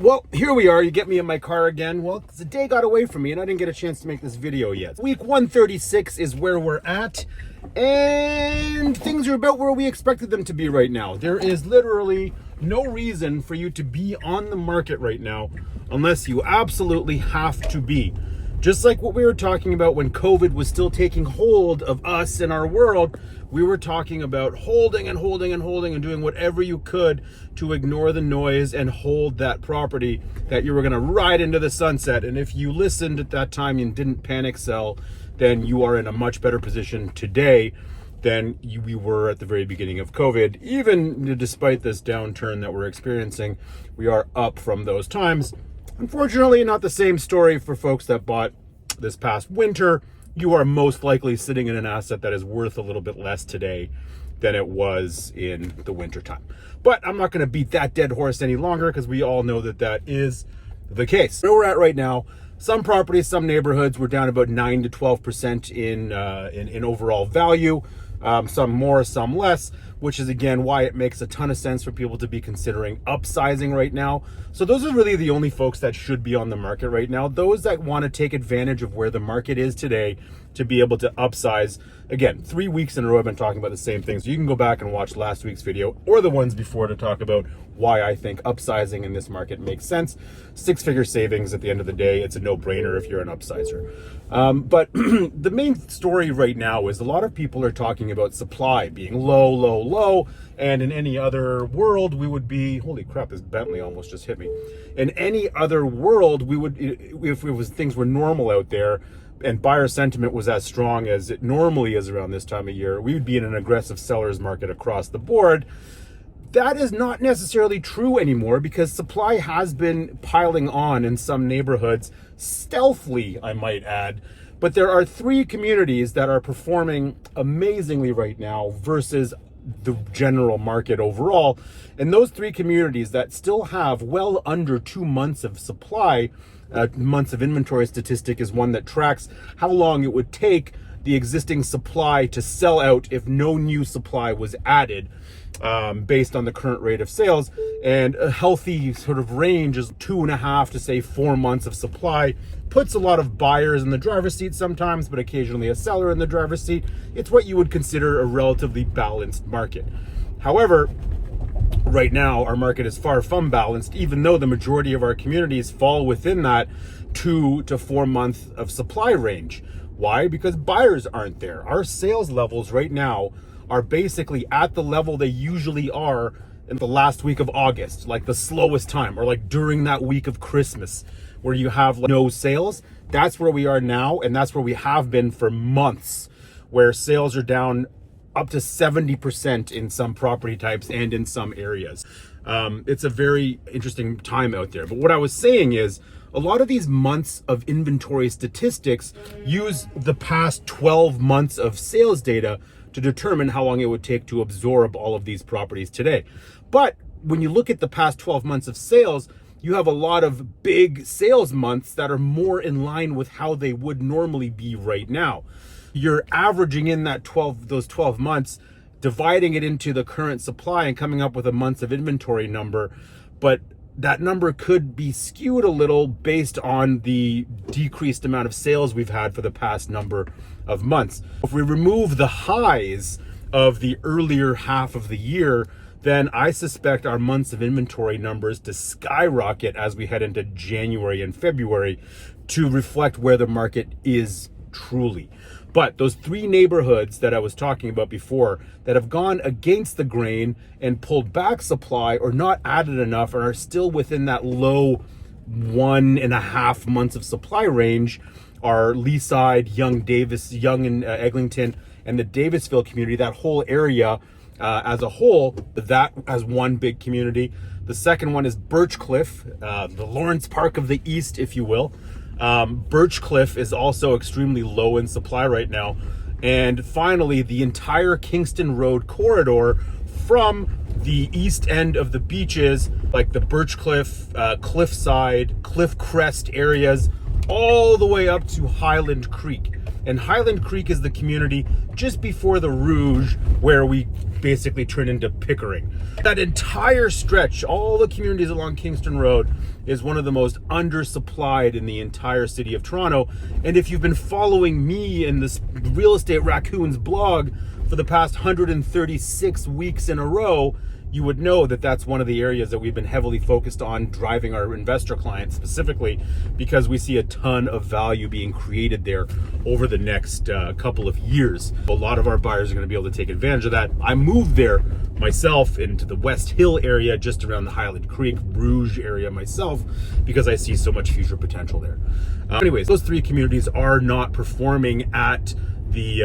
Well, here we are. You get me in my car again. Well, the day got away from me and I didn't get a chance to make this video yet. Week 136 is where we're at, and things are about where we expected them to be right now. There is literally no reason for you to be on the market right now unless you absolutely have to be. Just like what we were talking about when COVID was still taking hold of us and our world, we were talking about holding and holding and holding and doing whatever you could to ignore the noise and hold that property that you were going to ride into the sunset. And if you listened at that time and didn't panic sell, then you are in a much better position today than we were at the very beginning of COVID. Even despite this downturn that we're experiencing, we are up from those times. Unfortunately, not the same story for folks that bought this past winter. You are most likely sitting in an asset that is worth a little bit less today than it was in the winter time. But I'm not going to beat that dead horse any longer because we all know that that is the case. Where we're at right now, some properties, some neighborhoods, we're down about 9 to 12% in overall value. Some more, some less, which is again why it makes a ton of sense for people to be considering upsizing right now. So those are really the only folks that should be on the market right now. Those that want to take advantage of where the market is today to be able to upsize. Again, 3 weeks in a row I've been talking about the same thing. So you can go back and watch last week's video or the ones before to talk about why I think upsizing in this market makes sense. 6-figure savings at the end of the day. It's a no-brainer if you're an upsizer. But the main story right now is a lot of people are talking about supply being low, low, low. And in any other world, we would be, holy crap, this Bentley almost just hit me. In any other world, we would, if it was things were normal out there and buyer sentiment was as strong as it normally is around this time of year, we would be in an aggressive seller's market across the board. That is not necessarily true anymore because supply has been piling on in some neighborhoods, stealthily, I might add. But there are 3 communities that are performing amazingly right now versus the general market overall. And those 3 communities that still have well under 2 months of supply, months of inventory statistic is one that tracks how long it would take the existing supply to sell out if no new supply was added, based on the current rate of sales. And a healthy sort of range is 2.5 to say 4 months of supply. Puts a lot of buyers in the driver's seat sometimes, but occasionally a seller in the driver's seat. It's what you would consider a relatively balanced market. However, right now our market is far from balanced, even though the majority of our communities fall within that 2 to 4 month of supply range. Why? Because buyers aren't there. Our sales levels right now are basically at the level they usually are in the last week of August, like the slowest time, or like during that week of Christmas where you have no sales. That's where we are now, and that's where we have been for months, where sales are down up to 70% in some property types and in some areas. It's a very interesting time out there. But what I was saying is a lot of these months of inventory statistics use the past 12 months of sales data to determine how long it would take to absorb all of these properties today. But when you look at the past 12 months of sales, you have a lot of big sales months that are more in line with how they would normally be right now. You're averaging in those 12 months, dividing it into the current supply and coming up with a months of inventory number. But that number could be skewed a little based on the decreased amount of sales we've had for the past number of months. If we remove the highs of the earlier half of the year, then I suspect our months of inventory numbers to skyrocket as we head into January and February to reflect where the market is truly. But those 3 neighborhoods that I was talking about before that have gone against the grain and pulled back supply or not added enough and are still within that low 1.5 months of supply range are Leaside, Young and Eglinton, and the Davisville community. That whole area as a whole, that as one big community. The second one is Birch Cliff, the Lawrence Park of the East, if you will. Birch Cliff is also extremely low in supply right now. And finally, the entire Kingston Rd corridor from the east end of the beaches, like the Birch Cliff, Cliffside, Cliff Crest areas, all the way up to Highland Creek. and Highland Creek is the community just before the Rouge, where we basically turn into Pickering. That entire stretch, all the communities along Kingston Road, is one of the most undersupplied in the entire city of Toronto. And if you've been following me in this Real Estate Raccoons blog for the past 136 weeks in a row, you would know that that's one of the areas that we've been heavily focused on driving our investor clients, specifically because we see a ton of value being created there over the next couple of years. A lot of our buyers are going to be able to take advantage of that. I moved there myself into the West Hill area, just around the Highland Creek, Rouge area myself, because I see so much future potential there. Anyways, those three communities are not performing at they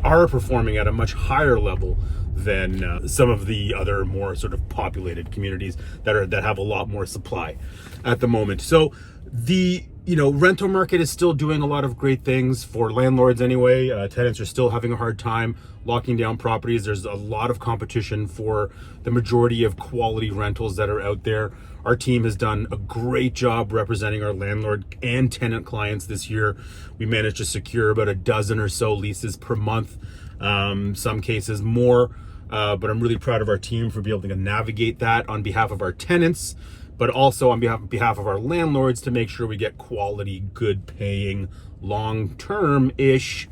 are performing at a much higher level than some of the other more sort of populated communities that have a lot more supply at the moment. So the rental market is still doing a lot of great things for landlords anyway. Tenants are still having a hard time locking down properties. There's a lot of competition for the majority of quality rentals that are out there. Our team has done a great job representing our landlord and tenant clients this year. We managed to secure about a dozen or so leases per month, some cases more. But I'm really proud of our team for being able to navigate that on behalf of our tenants, but also on behalf of our landlords to make sure we get quality, good paying, long-term-ish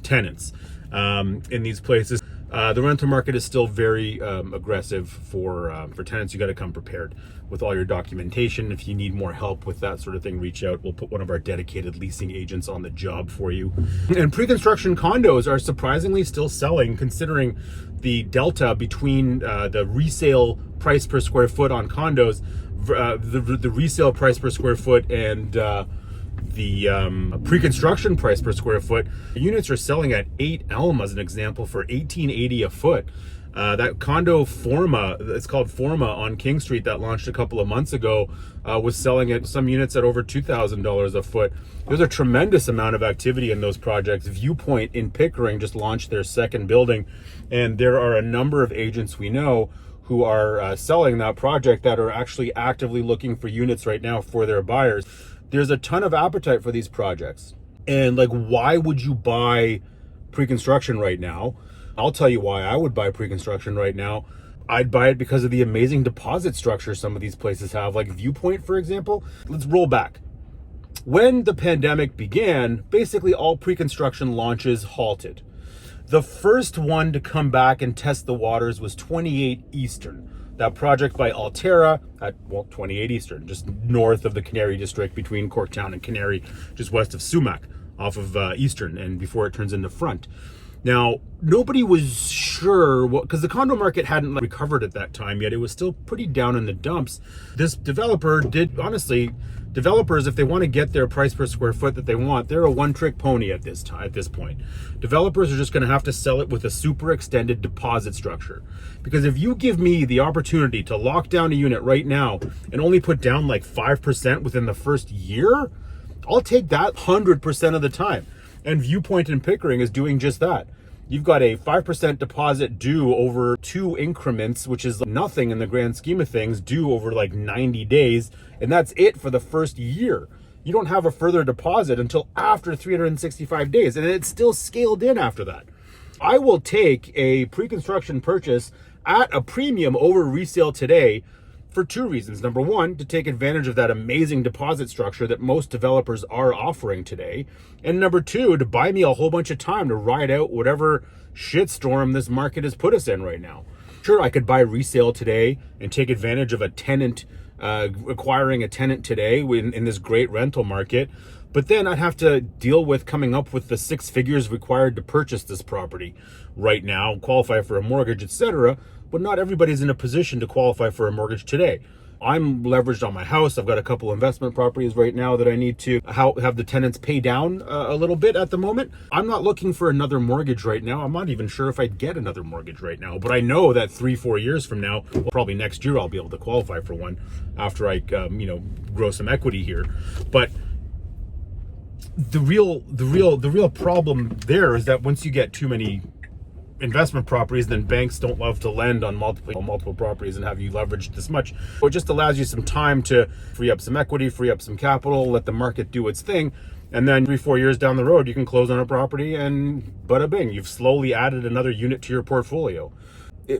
tenants in these places. The rental market is still very aggressive for tenants. You got to come prepared with all your documentation. If you need more help with that sort of thing, reach out. We'll put one of our dedicated leasing agents on the job for you. And pre-construction condos are surprisingly still selling, considering the delta between the resale price per square foot on condos, the resale price per square foot, and the pre-construction price per square foot. Units are selling at 8 Elm as an example for $1,880 a foot. That condo Forma, it's called Forma on King Street, that launched a couple of months ago, was selling at some units at over $2,000 a foot. There's a tremendous amount of activity in those projects. Viewpoint in Pickering just launched their second building, and there are a number of agents we know who are selling that project that are actually actively looking for units right now for their buyers. There's a ton of appetite for these projects. And why would you buy pre-construction right now? I'll tell you why I would buy pre-construction right now. I'd buy it because of the amazing deposit structure some of these places have, like Viewpoint, for example. Let's roll back. When the pandemic began, basically all pre-construction launches halted. The first one to come back and test the waters was 28 Eastern. That project by Altera at 28 Eastern, just north of the Canary District between Corktown and Canary, just west of Sumac, off of Eastern, and before it turns into Front. Now, nobody was sure because the condo market hadn't recovered at that time yet. It was still pretty down in the dumps. This developer developers, if they want to get their price per square foot that they want, they're a one-trick pony at this point. Developers are just going to have to sell it with a super extended deposit structure. Because if you give me the opportunity to lock down a unit right now and only put down 5% within the first year, I'll take that 100% of the time. And Viewpoint in Pickering is doing just that. You've got a 5% deposit due over 2 increments, which is nothing in the grand scheme of things, due over 90 days. And that's it for the first year. You don't have a further deposit until after 365 days. And it's still scaled in after that. I will take a pre-construction purchase at a premium over resale today for 2 reasons. Number one, to take advantage of that amazing deposit structure that most developers are offering today. And number two, to buy me a whole bunch of time to ride out whatever shitstorm this market has put us in right now. Sure, I could buy resale today and take advantage of a tenant, acquiring a tenant today in this great rental market. But then I'd have to deal with coming up with the 6 figures required to purchase this property right now, qualify for a mortgage, etc. But not everybody's in a position to qualify for a mortgage today. I'm leveraged on my house. I've got a couple investment properties right now that I need to have the tenants pay down a little bit at the moment. I'm not looking for another mortgage right now. I'm not even sure if I'd get another mortgage right now, but I know that 3-4 years from now, probably next year, I'll be able to qualify for one after I, grow some equity here. But the real problem there is that once you get too many investment properties, then banks don't love to lend on multiple properties and have you leveraged this much. So it just allows you some time to free up some equity, free up some capital, let the market do its thing, And then 3-4 years down the road, you can close on a property and bada bing, you've slowly added another unit to your portfolio.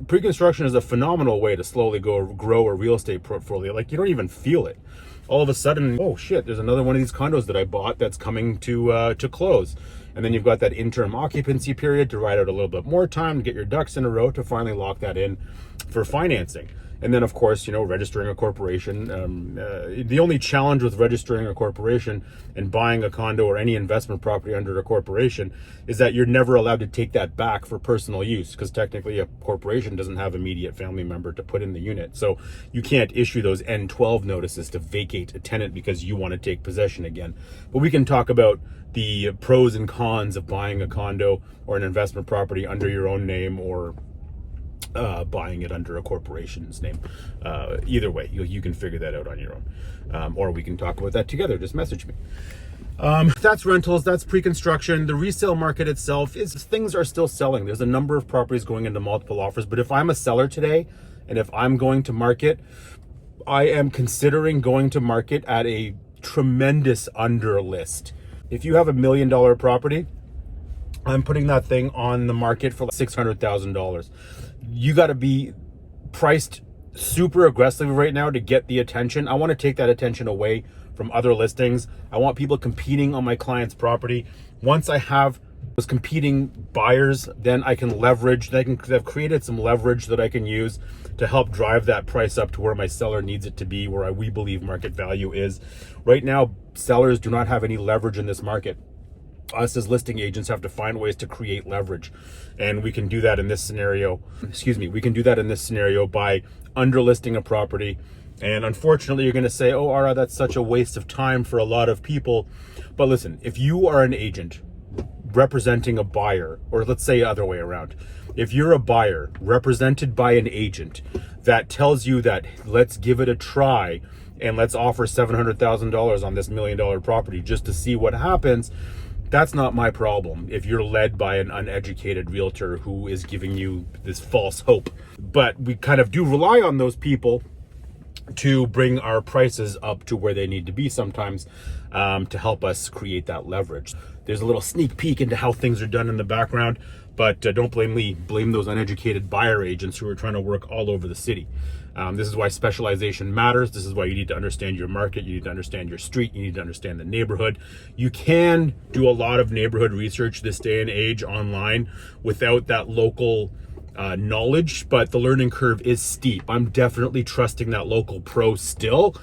Pre-construction is a phenomenal way to slowly grow a real estate portfolio. Like, you don't even feel it. All of a sudden, oh shit, there's another one of these condos that I bought that's coming to close. And then you've got that interim occupancy period to ride out a little bit more time to get your ducks in a row to finally lock that in for financing. And then, of course, registering a corporation. The only challenge with registering a corporation and buying a condo or any investment property under a corporation is that you're never allowed to take that back for personal use, because technically a corporation doesn't have immediate family member to put in the unit. So you can't issue those N12 notices to vacate a tenant because you want to take possession again. But we can talk about the pros and cons of buying a condo or an investment property under your own name, or buying it under a corporation's name. Either way, you can figure that out on your own, or we can talk about that together. Just message me. That's rentals, that's pre-construction. The resale market itself things are still selling. There's a number of properties going into multiple offers, but if I'm a seller today and if I'm going to market, I am considering going to market at a tremendous under list. If you have $1 million property, I'm putting that thing on the market for $600,000. You got to be priced super aggressively right now to get the attention. I want to take that attention away from other listings. I want people competing on my client's property. Once I have those competing buyers, then I can leverage. I've created some leverage that I can use to help drive that price up to where my seller needs it to be, where we believe market value is. Right now, sellers do not have any leverage in this market. Us as listing agents have to find ways to create leverage, and we can do that in this scenario. We can do that in this scenario by underlisting a property. And unfortunately, you're going to say, oh, Ara, that's such a waste of time for a lot of people. But listen, if you are an agent representing a buyer, or let's say other way around, if you're a buyer represented by an agent that tells you that let's give it a try and let's offer $700,000 on this $1 million property just to see what happens, that's not my problem if you're led by an uneducated realtor who is giving you this false hope. But we kind of do rely on those people to bring our prices up to where they need to be sometimes, to help us create that leverage. There's a little sneak peek into how things are done in the background, but don't blame me, blame those uneducated buyer agents who are trying to work all over the city. This is why specialization matters. This is why you need to understand your market. You need to understand your street. You need to understand the neighborhood. You can do a lot of neighborhood research this day and age online without that local knowledge, but the learning curve is steep. I'm definitely trusting that local pro still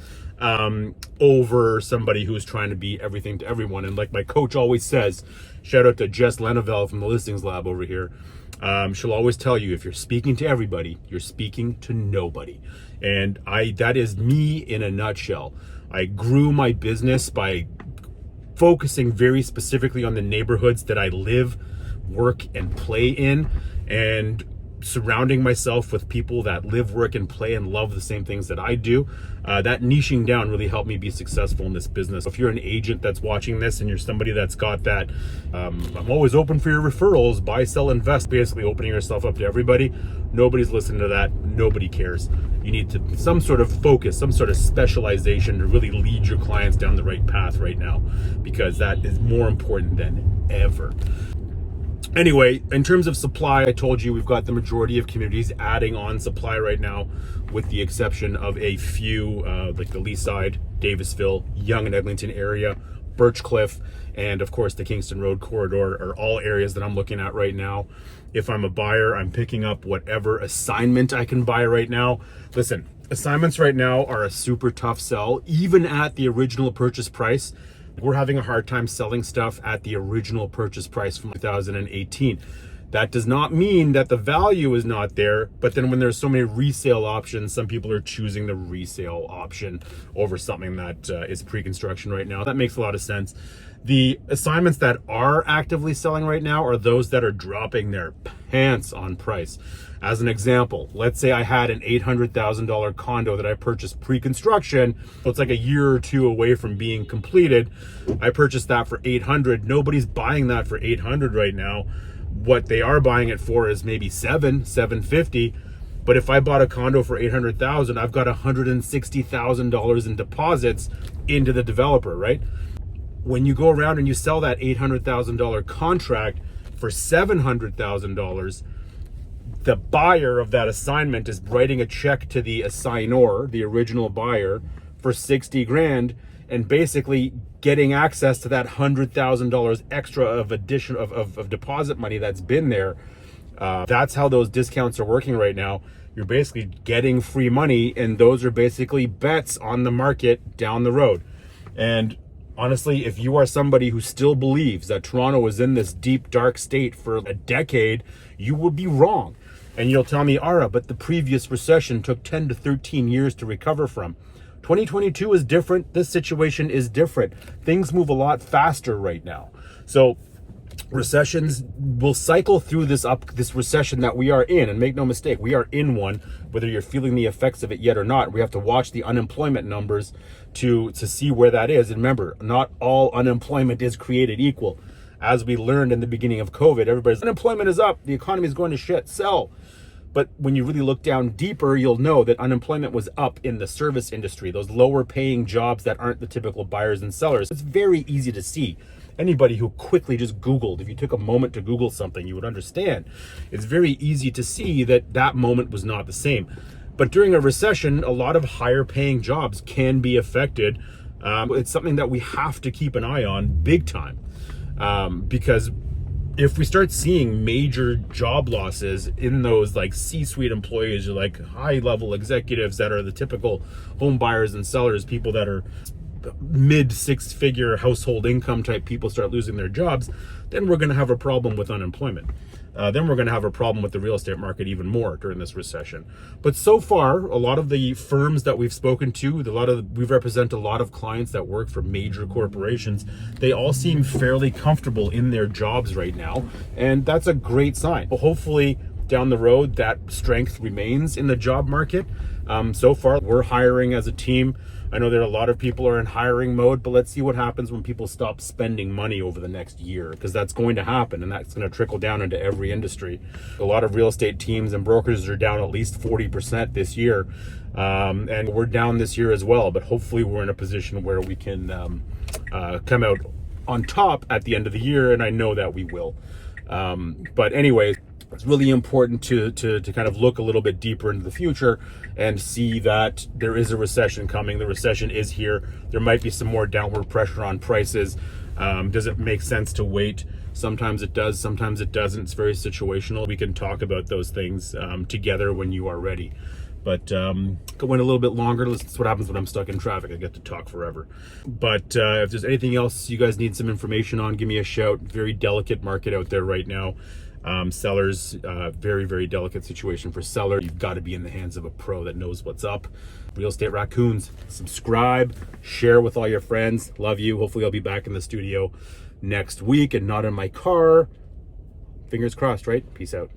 over somebody who's trying to be everything to everyone. And like my coach always says, shout out to Jess Lenavelle from the Listings Lab over here. She'll always tell you, if you're speaking to everybody, you're speaking to nobody. And that is me in a nutshell. I grew my business by focusing very specifically on the neighborhoods that I live, work, and play in, and surrounding myself with people that live, work, and play and love the same things that I do. That niching down really helped me be successful in this business. If you're an agent that's watching this and you're somebody that's got that, I'm always open for your referrals, buy, sell, invest, basically opening yourself up to everybody. Nobody's listening to that. Nobody cares. You need some sort of focus, some sort of specialization to really lead your clients down the right path right now, because that is more important than ever. Anyway, in terms of supply, I told you we've got the majority of communities adding on supply right now, with the exception of a few, like the Leaside, Davisville, Yonge and Eglinton area, Birch Cliff, and of course the Kingston Rd corridor are all areas that I'm looking at right now. If I'm a buyer, I'm picking up whatever assignment I can buy right now. Listen, assignments right now are a super tough sell, even at the original purchase price. We're having a hard time selling stuff at the original purchase price from 2018. That does not mean that the value is not there, but then when there's so many resale options, some people are choosing the resale option over something that is pre-construction right now. That makes a lot of sense. The assignments that are actively selling right now are those that are dropping their pants on price. As an example, let's say I had an $800,000 condo that I purchased pre-construction. So it's like a year or two away from being completed. I purchased that for $800,000. Nobody's buying that for $800,000 right now. What they are buying it for is maybe $750,000. But if I bought a condo for $800,000, I've got $160,000 in deposits into the developer, right? when you go around and you sell that $800,000 contract for $700,000, the buyer of that assignment is writing a check to the assignor, the original buyer, for 60 grand, and basically getting access to that $100,000 extra of addition of deposit money that's been there. That's how those discounts are working right now. You're basically getting free money, and those are basically bets on the market down the road. And honestly, if you are somebody who still believes that Toronto was in this deep, dark state for a decade, you would be wrong. And you'll tell me, Ara, but the previous recession took 10 to 13 years to recover from. 2022 is different. This situation is different. Things move a lot faster right now. So recessions will cycle through this recession that we are in, and make no mistake, we are in one, whether you're feeling the effects of it yet or not. We have to watch the unemployment numbers to see where that is. And remember, not all unemployment is created equal. As we learned in the beginning of COVID, everybody's unemployment is up, the economy is going to shit, sell. But when you really look down deeper, you'll know that unemployment was up in the service industry, those lower paying jobs that aren't the typical buyers and sellers. It's very easy to see. Anybody who quickly just Googled, if you took a moment to Google something, you would understand. It's very easy to see that that moment was not the same. But during a recession, a lot of higher paying jobs can be affected. It's something that we have to keep an eye on big time. Because if we start seeing major job losses in those like C-suite employees, or like high level executives that are the typical home buyers and sellers, people that are mid six-figure household income type people start losing their jobs, then we're going to have a problem with unemployment. Then we're going to have a problem with the real estate market even more during this recession. But so far, a lot of the firms that we've spoken to, we represent a lot of clients that work for major corporations. They all seem fairly comfortable in their jobs right now, and that's a great sign. Well, hopefully down the road that strength remains in the job market. So far, we're hiring as a team. I know that a lot of people are in hiring mode, but let's see what happens when people stop spending money over the next year, because that's going to happen, and that's going to trickle down into every industry. A lot of real estate teams and brokers are down at least 40% this year, and we're down this year as well, but hopefully we're in a position where we can come out on top at the end of the year, and I know that we will. But anyways, it's really important to kind of look a little bit deeper into the future and see that there is a recession coming. The recession is here. There might be some more downward pressure on prices. Does it make sense to wait? Sometimes it does, sometimes it doesn't. It's very situational. We can talk about those things together when you are ready. But went a little bit longer. That's what happens when I'm stuck in traffic. I get to talk forever. But if there's anything else you guys need some information on, give me a shout. Very delicate market out there right now. Sellers, very, very delicate situation for seller. You've got to be in the hands of a pro that knows what's up. Real Estate Raccoons, subscribe, share with all your friends. Love you. Hopefully I'll be back in the studio next week and not in my car. Fingers crossed, right? Peace out.